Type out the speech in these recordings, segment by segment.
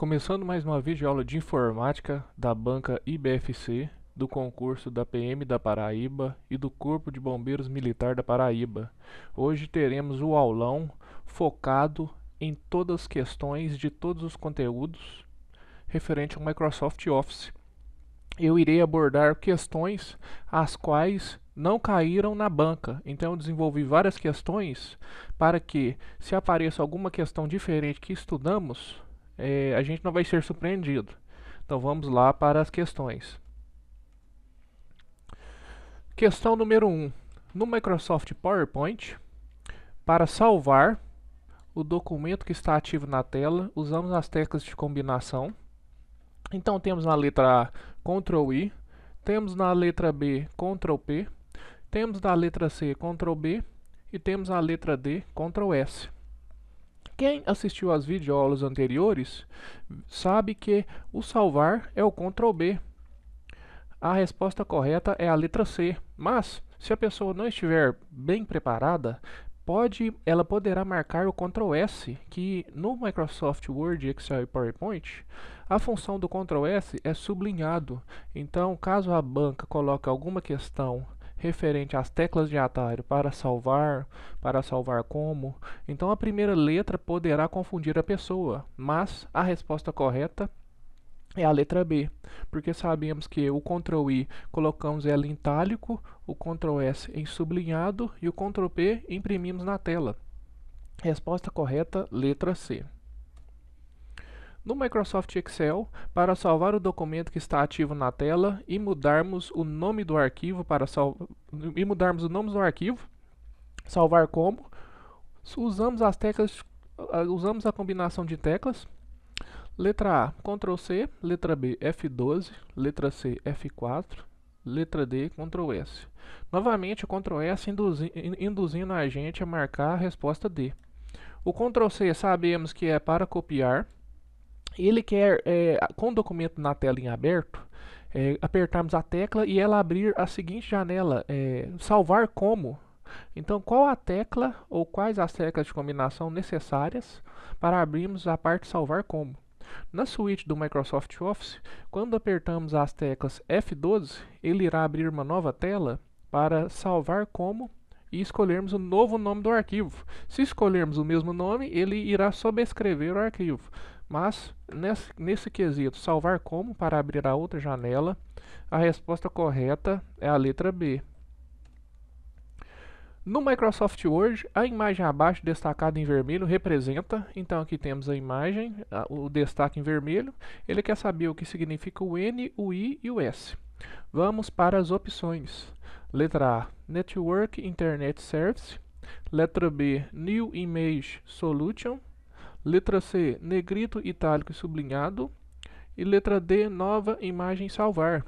Começando mais uma videoaula de informática da banca IBFC, do concurso da PM da Paraíba e do Corpo de Bombeiros Militar da Paraíba. Hoje teremos o aulão focado em todas as questões de todos os conteúdos referente ao Microsoft Office. Eu irei abordar questões as quais não caíram na banca, então eu desenvolvi várias questões para que, se apareça alguma questão diferente que estudamos, a gente não vai ser surpreendido. Então vamos lá para as questões. Questão número 1. No Microsoft PowerPoint, para salvar o documento que está ativo na tela, usamos as teclas de combinação. Então temos na letra A Ctrl I, temos na letra B Ctrl P, temos na letra C Ctrl B e temos na letra D Ctrl S. Quem assistiu às videoaulas anteriores sabe que o salvar é o Ctrl B. A resposta correta é a letra C, mas se a pessoa não estiver bem preparada, ela poderá marcar o Ctrl S, que no Microsoft Word, Excel e PowerPoint, a função do Ctrl S é sublinhado. Então, caso a banca coloque alguma questão referente às teclas de atalho para salvar como, então a primeira letra poderá confundir a pessoa, mas a resposta correta é a letra B, porque sabemos que o Ctrl I colocamos ela em itálico, o Ctrl S em sublinhado e o Ctrl P imprimimos na tela. Resposta correta, letra C. No Microsoft Excel, para salvar o documento que está ativo na tela e mudarmos o nome do arquivo salvar como, usamos a combinação de teclas. Letra A, Ctrl C, letra B, F12, letra C, F4, letra D, Ctrl S. Novamente, o Ctrl S induzindo a gente a marcar a resposta D. O Ctrl C sabemos que é para copiar. Ele quer, com o documento na tela em aberto, apertarmos a tecla e ela abrir a seguinte janela, salvar como. Então, qual a tecla ou quais as teclas de combinação necessárias para abrirmos a parte salvar como? Na suíte do Microsoft Office, quando apertamos as teclas F12, ele irá abrir uma nova tela para salvar como e escolhermos o novo nome do arquivo. Se escolhermos o mesmo nome, ele irá sobrescrever o arquivo. Mas, nesse quesito, salvar como para abrir a outra janela, a resposta correta é a letra B. No Microsoft Word, a imagem abaixo destacada em vermelho representa, então aqui temos a imagem, o destaque em vermelho, ele quer saber o que significa o N, o I e o S. Vamos para as opções. Letra A, Network Internet Service. Letra B, New Image Solution. Letra C, negrito, itálico e sublinhado. E letra D, nova imagem salvar.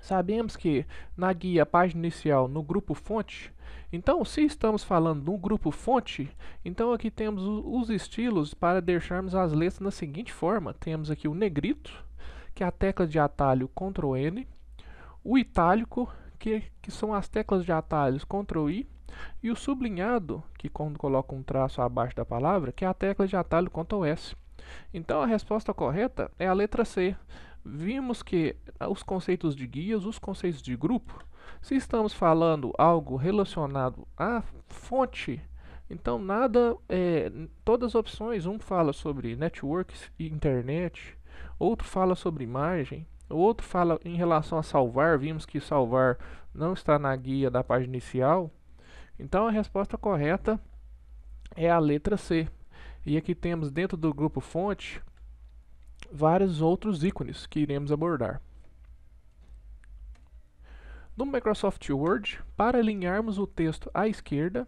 Sabemos que na guia página inicial, no grupo fonte, então se estamos falando no grupo fonte, então aqui temos os estilos para deixarmos as letras da seguinte forma. Temos aqui o negrito, que é a tecla de atalho Ctrl N, o itálico, que são as teclas de atalhos Ctrl I, e o sublinhado, que quando coloca um traço abaixo da palavra, que é a tecla de atalho Ctrl S. Então a resposta correta é a letra C. Vimos que os conceitos de guias, os conceitos de grupo, se estamos falando algo relacionado à fonte, então todas as opções, um fala sobre networks e internet, outro fala sobre imagem, outro fala em relação a salvar, vimos que salvar não está na guia da página inicial, então a resposta correta é a letra C. E aqui temos dentro do grupo fonte vários outros ícones que iremos abordar. No Microsoft Word, para alinharmos o texto à esquerda,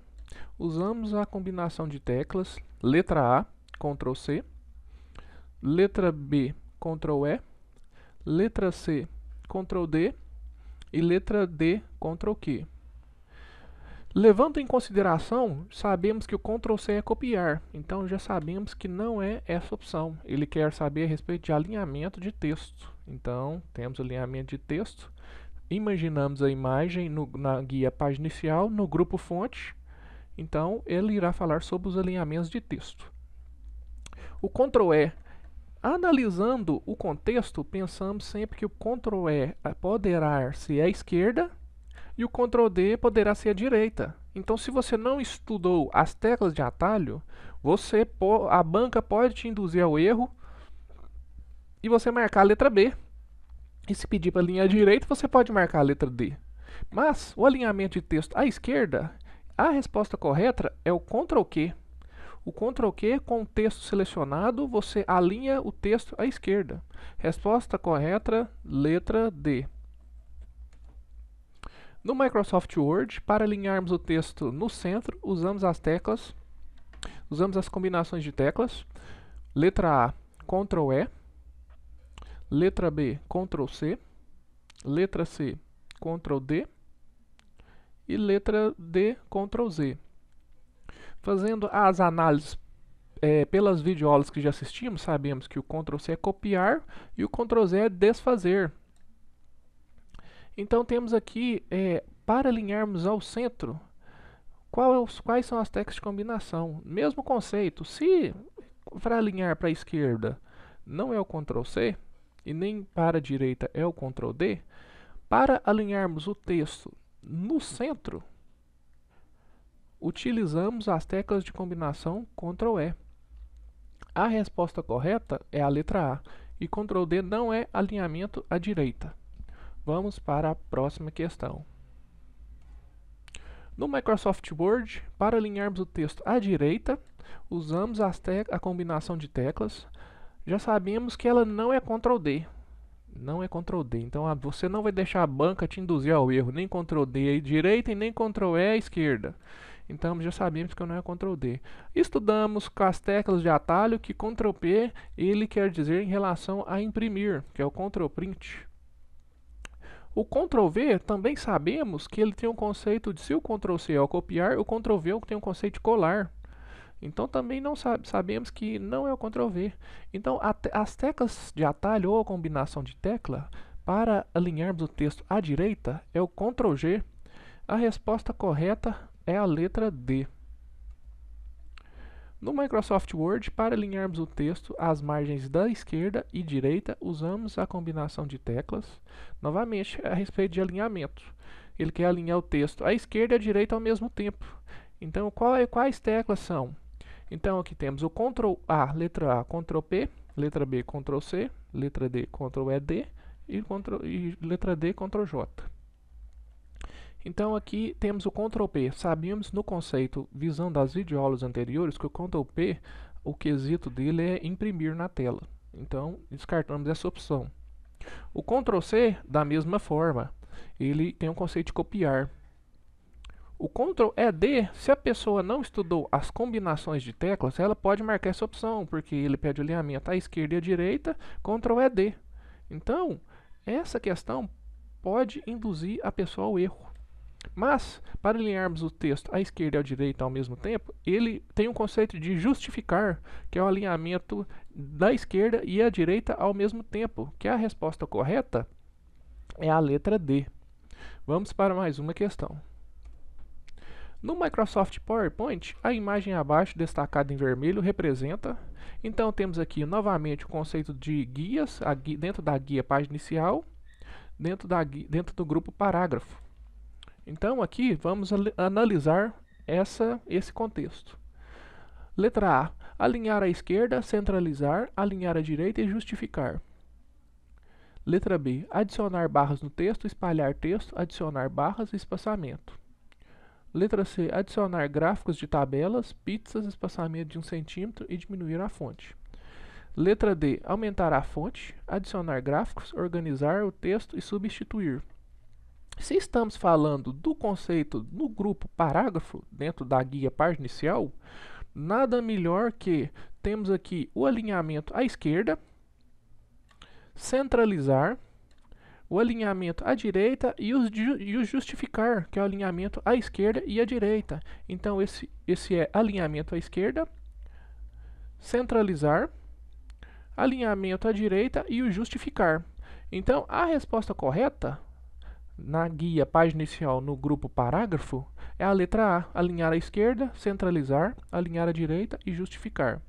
usamos a combinação de teclas letra A, Ctrl C, letra B, Ctrl E, letra C, Ctrl D e letra D, Ctrl Q. Levando em consideração, sabemos que o Ctrl C é copiar, então já sabemos que não é essa opção. Ele quer saber a respeito de alinhamento de texto. Então, temos alinhamento de texto. Imaginamos a imagem na guia página inicial, no grupo fonte. Então, ele irá falar sobre os alinhamentos de texto. O Ctrl E Analisando o contexto, pensamos sempre que o Ctrl E poderá ser à esquerda e o Ctrl D poderá ser à direita. Então, se você não estudou as teclas de atalho, a banca pode te induzir ao erro e você marcar a letra B. E se pedir para alinhar à direita, você pode marcar a letra D. Mas o alinhamento de texto à esquerda, a resposta correta é o Ctrl Q. O Ctrl Q, com o texto selecionado, você alinha o texto à esquerda. Resposta correta, letra D. No Microsoft Word, para alinharmos o texto no centro, usamos as combinações de teclas. Letra A, Ctrl E. Letra B, Ctrl C. Letra C, Ctrl D. E letra D, Ctrl Z. Fazendo as análises pelas videoaulas que já assistimos, sabemos que o Ctrl C é copiar e o Ctrl Z é desfazer. Então temos aqui, para alinharmos ao centro, quais são as teclas de combinação? Mesmo conceito, se para alinhar para a esquerda não é o Ctrl C, e nem para a direita é o Ctrl D, para alinharmos o texto no centro, utilizamos as teclas de combinação Ctrl E. A resposta correta é a letra A, e Ctrl D não é alinhamento à direita. Vamos para a próxima questão. No Microsoft Word, para alinharmos o texto à direita, usamos a combinação de teclas. Já sabemos que ela não é Ctrl D. Não é Ctrl D. Então você não vai deixar a banca te induzir ao erro. Nem Ctrl D à direita e nem Ctrl E à esquerda. Então já sabemos que não é Ctrl D. Estudamos com as teclas de atalho que Ctrl P ele quer dizer em relação a imprimir, que é o Ctrl Print. O Ctrl V também sabemos que ele tem um conceito de, se o Ctrl C é o copiar, o Ctrl V tem um conceito de colar. Então também não sabemos que não é o Ctrl V. Então as teclas de atalho ou a combinação de tecla para alinharmos o texto à direita é o Ctrl G. A resposta correta é a letra D. No Microsoft Word, para alinharmos o texto às margens da esquerda e direita, usamos a combinação de teclas. Novamente, a respeito de alinhamento. Ele quer alinhar o texto à esquerda e à direita ao mesmo tempo. Então, quais teclas são? Então, aqui temos o Ctrl A, letra A, Ctrl P, letra B, Ctrl C, letra D, Ctrl E, D e letra D, Ctrl J. Então aqui temos o Ctrl P. Sabíamos no conceito, visando as videoaulas anteriores, que o Ctrl P, o quesito dele é imprimir na tela. Então descartamos essa opção. O Ctrl C, da mesma forma, ele tem um conceito de copiar. O Ctrl ED, se a pessoa não estudou as combinações de teclas, ela pode marcar essa opção, porque ele pede alinhamento à esquerda e à direita, Ctrl ED. Então, essa questão pode induzir a pessoa ao erro. Mas, para alinharmos o texto à esquerda e à direita ao mesmo tempo, ele tem um conceito de justificar, que é o alinhamento da esquerda e à direita ao mesmo tempo, que a resposta correta é a letra D. Vamos para mais uma questão. No Microsoft PowerPoint, a imagem abaixo, destacada em vermelho, representa. Então, temos aqui novamente o conceito de guias, dentro da guia página inicial, dentro do grupo parágrafo. Então aqui vamos analisar esse contexto. Letra A. Alinhar à esquerda, centralizar, alinhar à direita e justificar. Letra B. Adicionar barras no texto, espalhar texto, adicionar barras e espaçamento. Letra C. Adicionar gráficos de tabelas, pizzas, espaçamento de 1 centímetro e diminuir a fonte. Letra D. Aumentar a fonte, adicionar gráficos, organizar o texto e substituir. Se estamos falando do conceito no grupo parágrafo, dentro da guia página inicial, nada melhor que temos aqui o alinhamento à esquerda, centralizar, o alinhamento à direita e o justificar, que é o alinhamento à esquerda e à direita. Então esse é alinhamento à esquerda, centralizar, alinhamento à direita e o justificar. Então a resposta correta na guia página inicial no grupo parágrafo é a letra A, alinhar à esquerda, centralizar, alinhar à direita e justificar.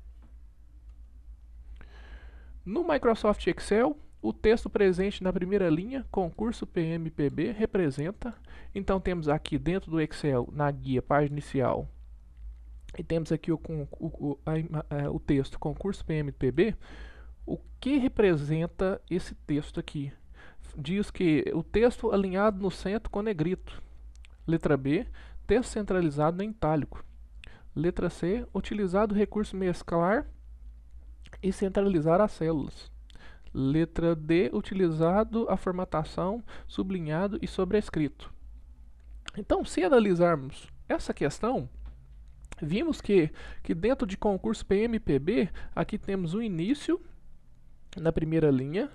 No Microsoft Excel, o texto presente na primeira linha, concurso PMPB, representa. Então temos aqui dentro do Excel, na guia, página inicial, e temos aqui o texto concurso PMPB. O que representa esse texto aqui? Diz que o texto alinhado no centro com negrito. Letra B, texto centralizado em itálico. Letra C, utilizado o recurso mesclar e centralizar as células. Letra D, utilizado a formatação, sublinhado e sobrescrito. Então, se analisarmos essa questão, vimos que dentro de concurso PMPB, aqui temos o início na primeira linha,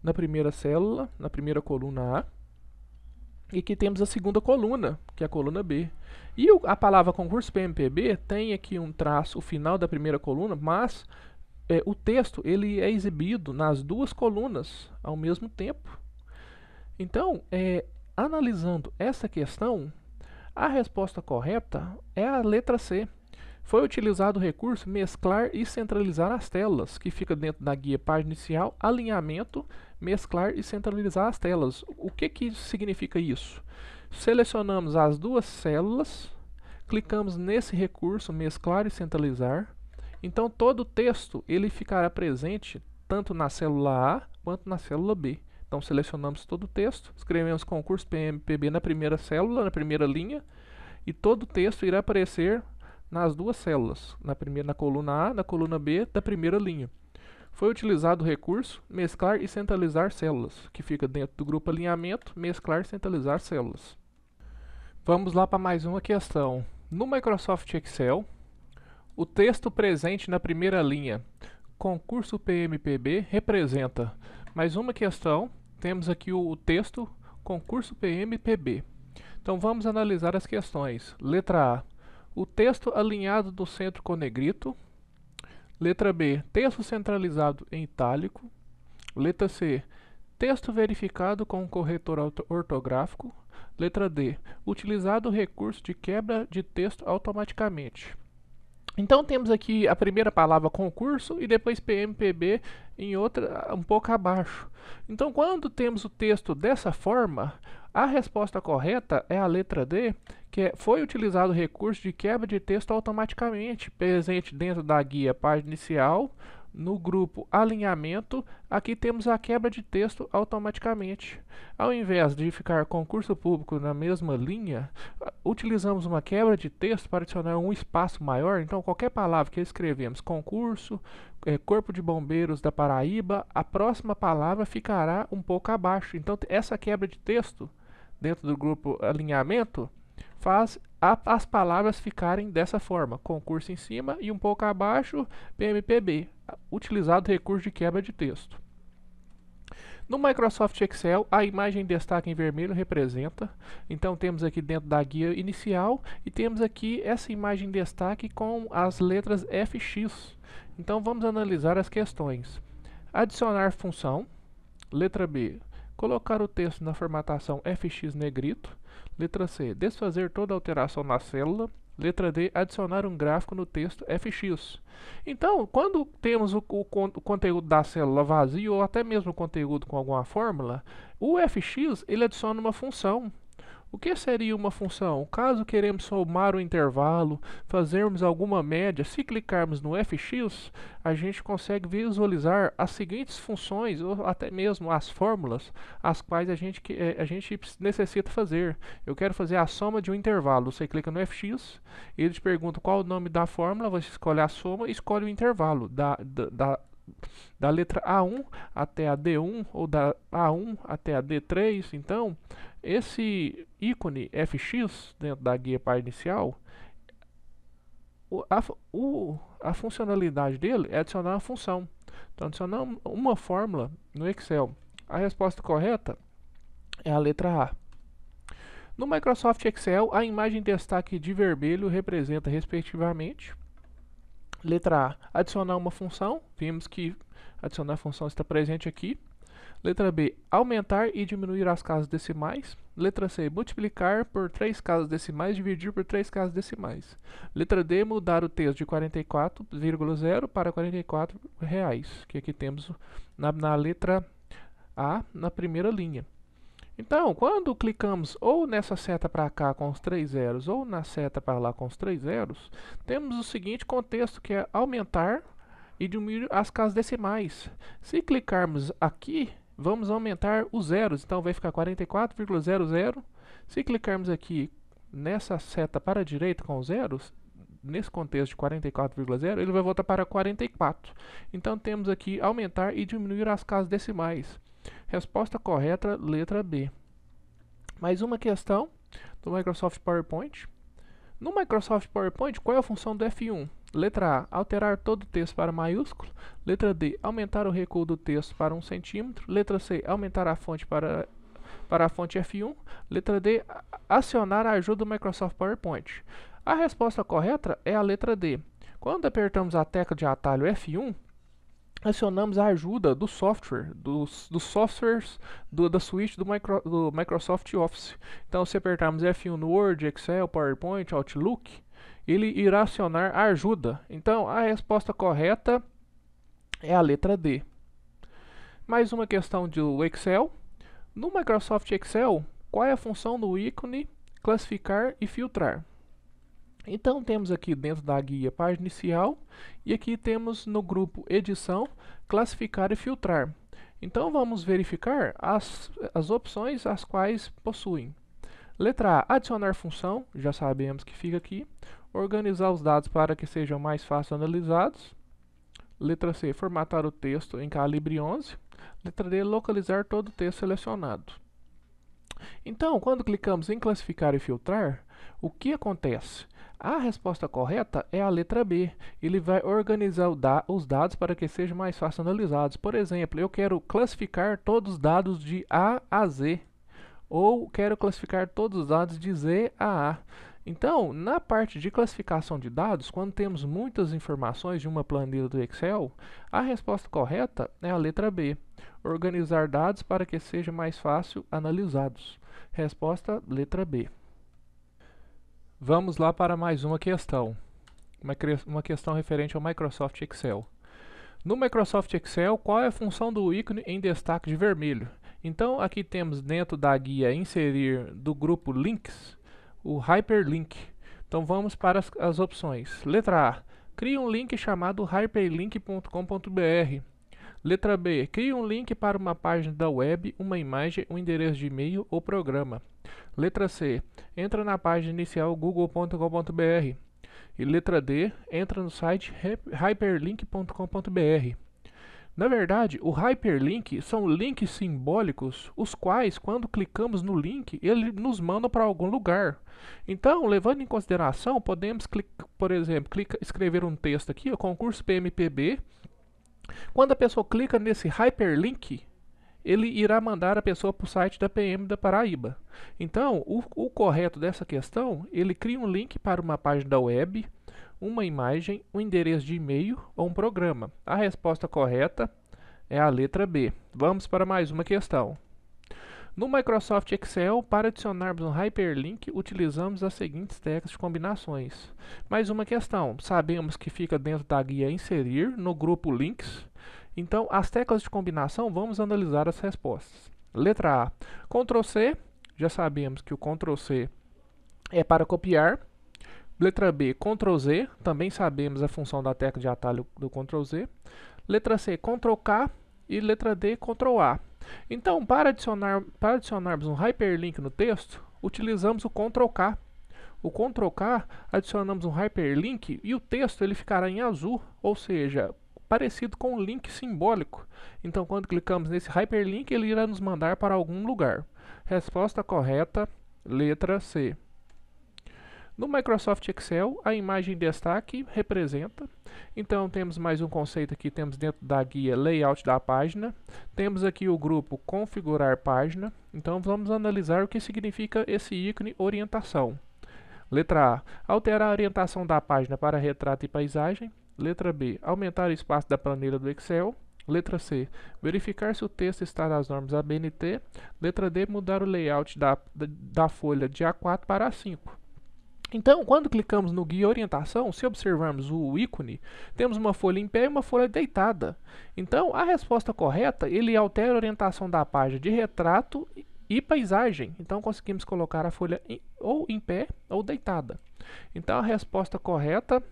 na primeira célula, na primeira coluna A, e aqui temos a segunda coluna, que é a coluna B. E a palavra concurso PMPB tem aqui um traço, o final da primeira coluna, mas o texto ele é exibido nas duas colunas ao mesmo tempo. Então, analisando essa questão, a resposta correta é a letra C. Foi utilizado o recurso mesclar e centralizar as telas, que fica dentro da guia página inicial, alinhamento, mesclar e centralizar as telas. O que significa isso? Selecionamos as duas células, clicamos nesse recurso mesclar e centralizar. Então todo o texto ele ficará presente tanto na célula A quanto na célula B. Então selecionamos todo o texto, escrevemos concurso PMPB na primeira célula, na primeira linha, e todo o texto irá aparecer nas duas células, na coluna A, na coluna B da primeira linha. Foi utilizado o recurso mesclar e centralizar células, que fica dentro do grupo alinhamento, mesclar e centralizar células. Vamos lá para mais uma questão. No Microsoft Excel, o texto presente na primeira linha, concurso PMPB, representa. Mais uma questão, temos aqui o texto concurso PMPB. Então vamos analisar as questões. Letra A, o texto alinhado do centro com negrito. Letra B, texto centralizado em itálico. Letra C, texto verificado com corretor ortográfico. Letra D, utilizado o recurso de quebra de texto automaticamente. Então temos aqui a primeira palavra concurso e depois PMPB em outra um pouco abaixo. Então quando temos o texto dessa forma, a resposta correta é a letra D, que foi utilizado o recurso de quebra de texto automaticamente, presente dentro da guia página inicial, no grupo alinhamento, aqui temos a quebra de texto automaticamente. Ao invés de ficar concurso público na mesma linha, utilizamos uma quebra de texto para adicionar um espaço maior. Então qualquer palavra que escrevemos, concurso, Corpo de Bombeiros da Paraíba, a próxima palavra ficará um pouco abaixo. Então essa quebra de texto dentro do grupo alinhamento faz as palavras ficarem dessa forma, concurso em cima e um pouco abaixo, PMPB, utilizado o recurso de quebra de texto. No Microsoft Excel, a imagem destaque em vermelho representa. Então temos aqui dentro da guia inicial e temos aqui essa imagem destaque com as letras FX. Então vamos analisar as questões. Adicionar função. Letra B, colocar o texto na formatação FX negrito. Letra C, desfazer toda alteração na célula. Letra D, adicionar um gráfico no texto FX. Então, quando temos o conteúdo da célula vazio ou até mesmo o conteúdo com alguma fórmula, o FX ele adiciona uma função. O que seria uma função? Caso queremos somar o intervalo, fazermos alguma média, se clicarmos no FX, a gente consegue visualizar as seguintes funções, ou até mesmo as fórmulas, as quais a gente necessita fazer. Eu quero fazer a soma de um intervalo. Você clica no FX, ele te pergunta qual o nome da fórmula, você escolhe a soma e escolhe o intervalo da letra A1 até a D1 ou da A1 até a D3. Então, esse ícone FX dentro da guia página inicial, a funcionalidade dele é adicionar uma função. Então, adicionar uma fórmula no Excel. A resposta correta é a letra A. No Microsoft Excel, a imagem destaque de vermelho representa, respectivamente, letra A, adicionar uma função. Vimos que adicionar função está presente aqui. Letra B, aumentar e diminuir as casas decimais. Letra C, multiplicar por 3 casas decimais, dividir por 3 casas decimais. Letra D, mudar o texto de 44,0 para 44 reais, que aqui temos na letra A, na primeira linha. Então, quando clicamos ou nessa seta para cá com os 3 zeros ou na seta para lá com os 3 zeros, temos o seguinte contexto, que é aumentar e diminuir as casas decimais. Se clicarmos aqui, vamos aumentar os zeros, então vai ficar 44,00. Se clicarmos aqui nessa seta para a direita com os zeros, nesse contexto de 44,0, ele vai voltar para 44. Então temos aqui aumentar e diminuir as casas decimais. Resposta correta, letra B. Mais uma questão do Microsoft PowerPoint. No Microsoft PowerPoint, qual é a função do F1? Letra A, alterar todo o texto para maiúsculo. Letra D, aumentar o recuo do texto para 1 centímetro. Letra C, aumentar a fonte para a fonte F1. Letra D, acionar a ajuda do Microsoft PowerPoint. A resposta correta é a letra D. Quando apertamos a tecla de atalho F1, acionamos a ajuda do software, dos softwares da suíte do Microsoft Office. Então, se apertarmos F1 no Word, Excel, PowerPoint, Outlook, ele irá acionar a ajuda. Então, a resposta correta é a letra D. Mais uma questão do Excel. No Microsoft Excel, qual é a função do ícone classificar e filtrar? Então temos aqui dentro da guia página inicial e aqui temos no grupo edição, classificar e filtrar. Então vamos verificar as opções as quais possuem. Letra A, adicionar função, já sabemos que fica aqui. Organizar os dados para que sejam mais fácil analisados. Letra C, formatar o texto em calibre 11. Letra D, localizar todo o texto selecionado. Então, quando clicamos em classificar e filtrar, o que acontece? A resposta correta é a letra B. Ele vai organizar os dados para que sejam mais fácil analisados. Por exemplo, eu quero classificar todos os dados de A a Z, ou quero classificar todos os dados de Z a A. Então, na parte de classificação de dados, quando temos muitas informações de uma planilha do Excel, a resposta correta é a letra B. Organizar dados para que sejam mais fácil analisados. Resposta, letra B. Vamos lá para mais uma questão. Uma questão referente ao Microsoft Excel. No Microsoft Excel, qual é a função do ícone em destaque de vermelho? Então, aqui temos dentro da guia inserir do grupo Links, o Hyperlink. Então, vamos para as opções. Letra A, crie um link chamado hyperlink.com.br. Letra B, crie um link para uma página da web, uma imagem, um endereço de e-mail ou programa. Letra C, entra na página inicial google.com.br. E letra D, entra no site hyperlink.com.br. Na verdade, o hyperlink são links simbólicos, os quais, quando clicamos no link, ele nos manda para algum lugar. Então, levando em consideração, podemos, por exemplo, escrever um texto aqui, o concurso PMPB. Quando a pessoa clica nesse hyperlink, ele irá mandar a pessoa para o site da PM da Paraíba. Então, o correto dessa questão, ele cria um link para uma página da web, uma imagem, um endereço de e-mail ou um programa. A resposta correta é a letra B. Vamos para mais uma questão. No Microsoft Excel, para adicionarmos um hyperlink, utilizamos as seguintes teclas de combinações. Mais uma questão. Sabemos que fica dentro da guia Inserir, no grupo Links. Então, as teclas de combinação, vamos analisar as respostas. Letra A, Ctrl C, já sabemos que o Ctrl C é para copiar. Letra B, Ctrl Z, também sabemos a função da tecla de atalho do Ctrl Z. Letra C, Ctrl K e letra D, Ctrl A. Então, para adicionarmos um hyperlink no texto, utilizamos o Ctrl K. O Ctrl K, adicionamos um hyperlink e o texto ele ficará em azul, ou seja, parecido com um link simbólico. Então, quando clicamos nesse hyperlink, ele irá nos mandar para algum lugar. Resposta correta, letra C. No Microsoft Excel, a imagem em destaque representa. Então, temos mais um conceito aqui, temos dentro da guia Layout da página. Temos aqui o grupo Configurar página. Então, vamos analisar o que significa esse ícone orientação. Letra A, alterar a orientação da página para retrato e paisagem. Letra B, aumentar o espaço da planilha do Excel. Letra C, verificar se o texto está nas normas ABNT. Letra D, mudar o layout da folha de A4 para A5. Então, quando clicamos no guia orientação, se observarmos o ícone, temos uma folha em pé e uma folha deitada. Então, a resposta correta, ele altera a orientação da página de retrato e paisagem. Então, conseguimos colocar a folha ou em pé ou deitada. Então, a resposta correta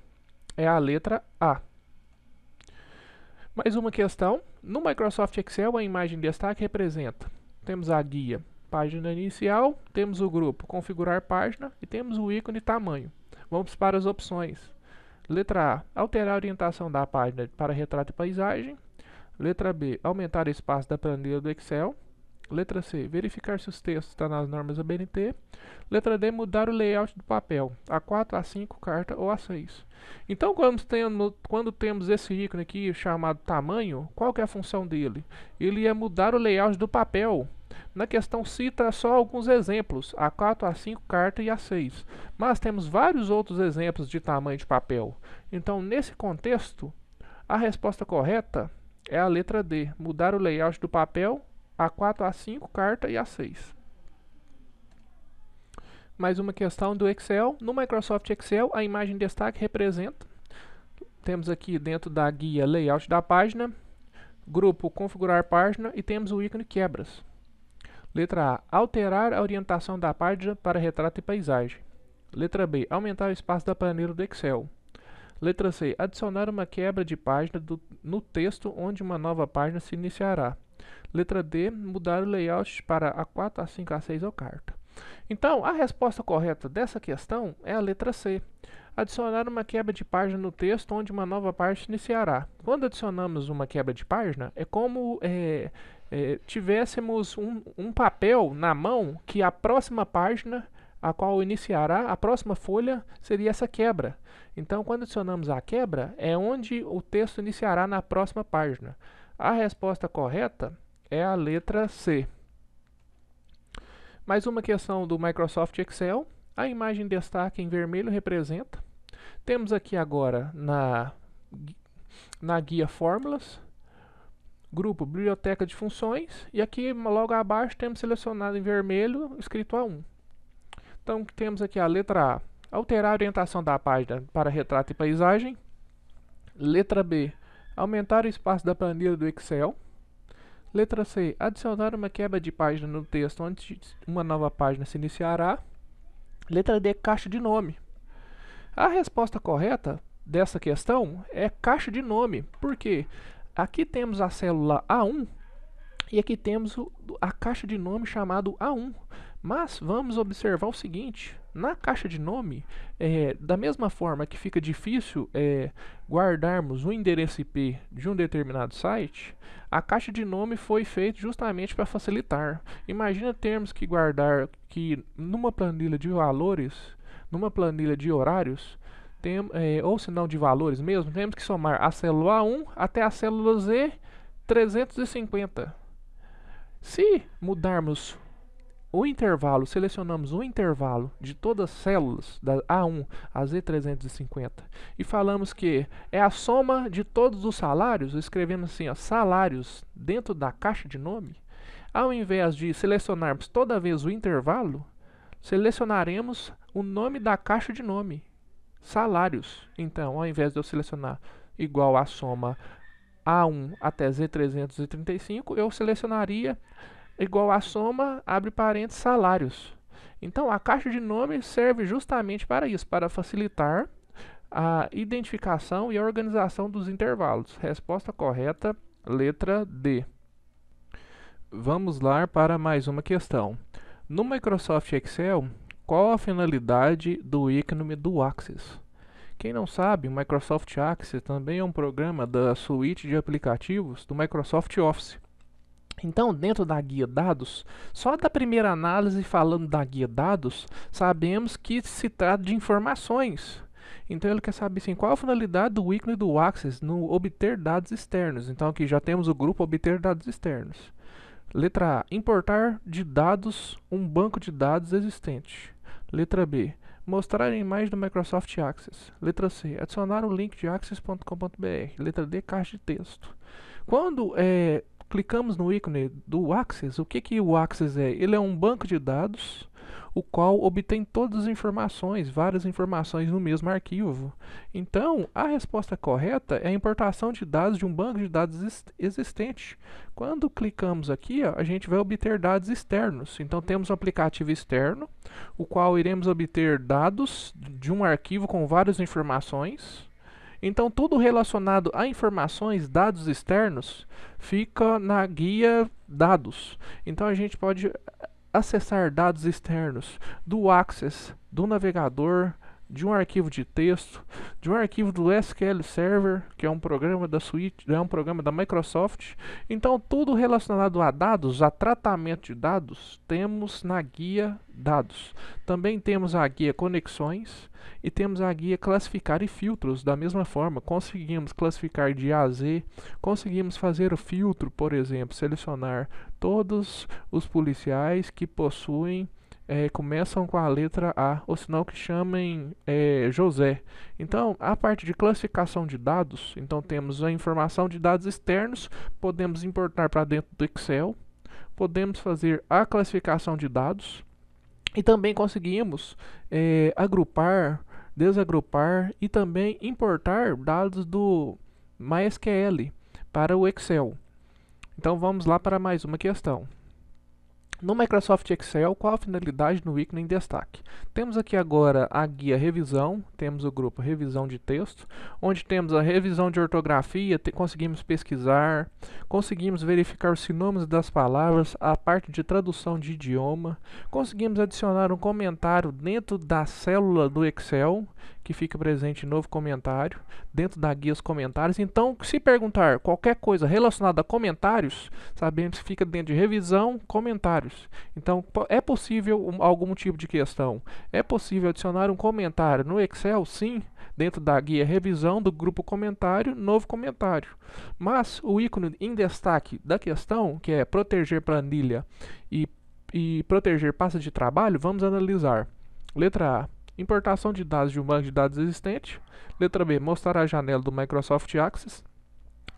é a letra A. Mais uma questão. No Microsoft Excel, a imagem de destaque representa. Temos a guia página inicial, temos o grupo configurar página e temos o ícone tamanho. Vamos para as opções. Letra A, alterar a orientação da página para retrato e paisagem. Letra B, aumentar o espaço da planilha do Excel. Letra C, verificar se os textos estão nas normas ABNT. Letra D, mudar o layout do papel, A4, A5, carta ou A6. Então, quando temos esse ícone aqui chamado tamanho, qual que é a função dele? Ele é mudar o layout do papel. Na questão cita só alguns exemplos, A4, A5, carta e A6. Mas temos vários outros exemplos de tamanho de papel. Então, nesse contexto, a resposta correta é a letra D, mudar o layout do papel, A4, A5, carta e A6. Mais uma questão do Excel. No Microsoft Excel, a imagem de destaque representa. Temos aqui dentro da guia layout da página, grupo configurar página e temos o ícone quebras. Letra A, alterar a orientação da página para retrato e paisagem. Letra B, aumentar o espaço da planilha do Excel. Letra C, adicionar uma quebra de página no texto onde uma nova página se iniciará. Letra D, mudar o layout para A4, A5, A6 ou carta. Então, a resposta correta dessa questão é a letra C. Adicionar uma quebra de página no texto onde uma nova página se iniciará. Quando adicionamos uma quebra de página, é como tivéssemos um papel na mão que a próxima página a qual iniciará, a próxima folha seria essa quebra. Então, quando adicionamos a quebra, é onde o texto iniciará na próxima página. A resposta correta é a letra C. Mais uma questão do Microsoft Excel. A imagem de destaque em vermelho representa. Temos aqui agora na guia Fórmulas, grupo Biblioteca de Funções, e aqui logo abaixo temos selecionado em vermelho, escrito A1. Então temos aqui a letra A, alterar a orientação da página para retrato e paisagem. Letra B, aumentar o espaço da planilha do Excel. Letra C, adicionar uma quebra de página no texto onde uma nova página se iniciará. Letra D, caixa de nome. A resposta correta dessa questão é caixa de nome. Por quê? Aqui temos a célula A1 e aqui temos a caixa de nome chamado A1. Mas vamos observar o seguinte, na caixa de nome, da mesma forma que fica difícil guardarmos o endereço IP de um determinado site, a caixa de nome foi feita justamente para facilitar. Imagina termos que guardar que numa planilha de valores, numa planilha de horários, ou se não de valores mesmo, temos que somar a célula A1 até a célula Z350. Se mudarmos o intervalo, selecionamos o intervalo de todas as células da A1 a Z350 e falamos que é a soma de todos os salários, escrevemos assim, ó, salários dentro da caixa de nome. Ao invés de selecionarmos toda vez o intervalo, selecionaremos o nome da caixa de nome, salários. Então, ao invés de eu selecionar igual a soma A1 até Z335, eu selecionaria igual a soma, abre parênteses, salários. Então, a caixa de nome serve justamente para isso, para facilitar a identificação e a organização dos intervalos. Resposta correta, letra D. Vamos lá para mais uma questão. No Microsoft Excel, qual a finalidade do ícone do Access? Quem não sabe, o Microsoft Access também é um programa da suíte de aplicativos do Microsoft Office. Então, dentro da guia dados, só da primeira análise falando da guia dados, sabemos que se trata de informações. Então, ele quer saber assim, qual a finalidade do ícone do Access no obter dados externos. Então, aqui já temos o grupo obter dados externos. Letra A, importar de dados um banco de dados existente. Letra B, mostrar a imagem do Microsoft Access. Letra C, adicionar o link de access.com.br. Letra D, caixa de texto. Quando clicamos no ícone do Access, o que o Access é? Ele é um banco de dados, o qual obtém todas as informações, várias informações no mesmo arquivo. Então, a resposta correta é a importação de dados de um banco de dados existente. Quando clicamos aqui, ó, a gente vai obter dados externos. Então, temos um aplicativo externo, o qual iremos obter dados de um arquivo com várias informações. Então, tudo relacionado a informações, dados externos, fica na guia dados. Então, a gente pode acessar dados externos do Access, do navegador, de um arquivo de texto, de um arquivo do SQL Server, que é um programa da suite, é um programa da Microsoft. Então, tudo relacionado a dados, a tratamento de dados, temos na guia dados. Também temos a guia conexões e temos a guia classificar e filtros. Da mesma forma, conseguimos classificar de A a Z, conseguimos fazer o filtro, por exemplo, selecionar todos os policiais que possuem começam com a letra A, ou senão que chamem José. Então, a parte de classificação de dados, então temos a informação de dados externos, podemos importar para dentro do Excel, podemos fazer a classificação de dados e também conseguimos agrupar, desagrupar e também importar dados do MySQL para o Excel. Então, vamos lá para mais uma questão. No Microsoft Excel, qual a finalidade no ícone em destaque? Temos aqui agora a guia revisão, temos o grupo revisão de texto, onde temos a revisão de ortografia, conseguimos pesquisar, conseguimos verificar os sinônimos das palavras, a parte de tradução de idioma, conseguimos adicionar um comentário dentro da célula do Excel, que fica presente em novo comentário, dentro da guia os comentários. Então, se perguntar qualquer coisa relacionada a comentários, sabemos que fica dentro de revisão, comentários. Então, é possível algum tipo de questão? É possível adicionar um comentário no Excel? Sim, dentro da guia revisão do grupo comentário, novo comentário. Mas o ícone em destaque da questão, que é proteger planilha e proteger pasta de trabalho, vamos analisar. Letra A, importação de dados de um banco de dados existente. Letra B, mostrar a janela do Microsoft Access.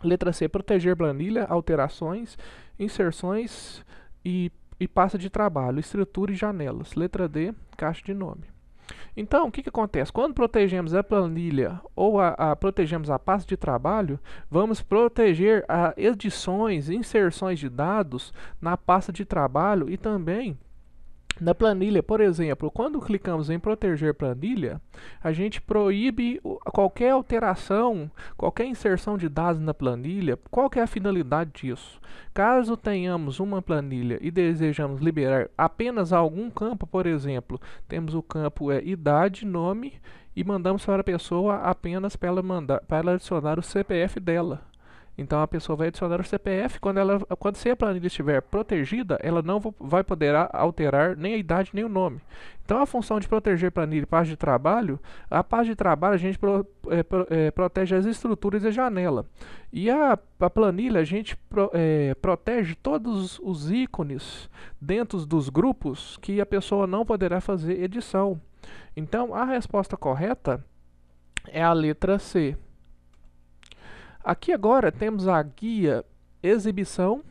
Letra C, proteger planilha, alterações, inserções e pasta de trabalho, estrutura e janelas. Letra D, caixa de nome. Então, o que acontece? Quando protegemos a planilha ou protegemos a pasta de trabalho, vamos proteger edições, inserções de dados na pasta de trabalho e também na planilha. Por exemplo, quando clicamos em proteger planilha, a gente proíbe qualquer alteração, qualquer inserção de dados na planilha. Qual que é a finalidade disso? Caso tenhamos uma planilha e desejamos liberar apenas algum campo, por exemplo, temos o campo idade, nome e mandamos para a pessoa apenas para ela adicionar o CPF dela. Então a pessoa vai adicionar o CPF, quando se a planilha estiver protegida, ela não vai poder alterar nem a idade nem o nome. Então a função de proteger planilha e pasta de trabalho, a pasta de trabalho a gente protege as estruturas e a janela. E a planilha a gente protege todos os ícones dentro dos grupos que a pessoa não poderá fazer edição. Então a resposta correta é a letra C. Aqui agora temos a guia exibição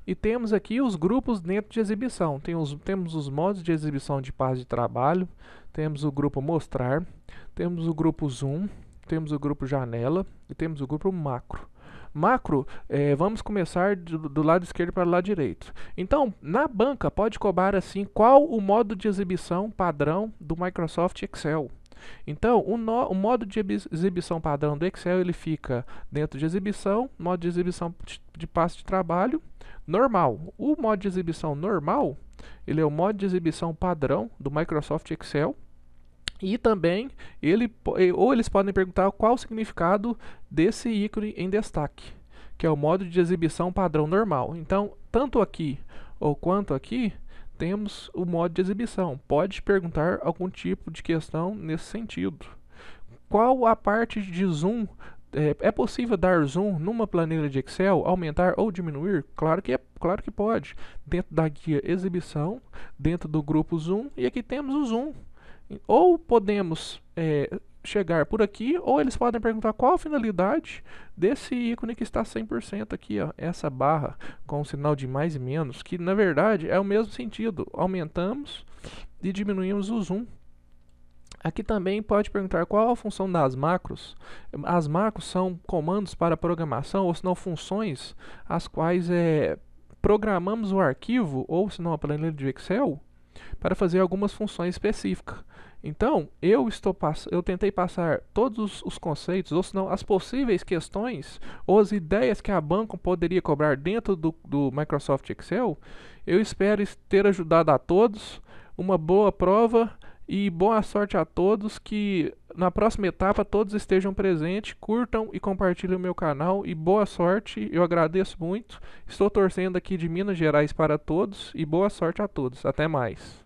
e temos aqui os grupos dentro de exibição. Temos os modos de exibição de pasta de trabalho, temos o grupo mostrar, temos o grupo zoom, temos o grupo janela e temos o grupo macro. Macro, vamos começar do lado esquerdo para o lado direito. Então, na banca pode cobrar assim qual o modo de exibição padrão do Microsoft Excel. Então, o modo de exibição padrão do Excel, ele fica dentro de exibição, modo de exibição de pasta de trabalho, normal. O modo de exibição normal, ele é o modo de exibição padrão do Microsoft Excel. E também, eles podem perguntar qual o significado desse ícone em destaque, que é o modo de exibição padrão normal. Então, tanto aqui ou quanto aqui, temos o modo de exibição. Pode perguntar algum tipo de questão nesse sentido. Qual a parte de zoom? É possível dar zoom numa planilha de Excel, aumentar ou diminuir? Claro que pode. Dentro da guia exibição, dentro do grupo zoom, e aqui temos o zoom. Ou podemos chegar por aqui, ou eles podem perguntar qual a finalidade desse ícone que está 100% aqui, ó, essa barra com o sinal de mais e menos, que na verdade é o mesmo sentido, aumentamos e diminuímos o zoom. Aqui também pode perguntar qual a função das macros. As macros são comandos para programação, ou se não funções, as quais programamos o arquivo, ou se não a planilha de Excel, para fazer algumas funções específicas. Então, eu tentei passar todos os conceitos, ou se não as possíveis questões, ou as ideias que a banco poderia cobrar dentro do Microsoft Excel. Eu espero ter ajudado a todos. Uma boa prova e boa sorte a todos, que na próxima etapa todos estejam presentes, curtam e compartilhem o meu canal, e boa sorte, eu agradeço muito. Estou torcendo aqui de Minas Gerais para todos e boa sorte a todos. Até mais.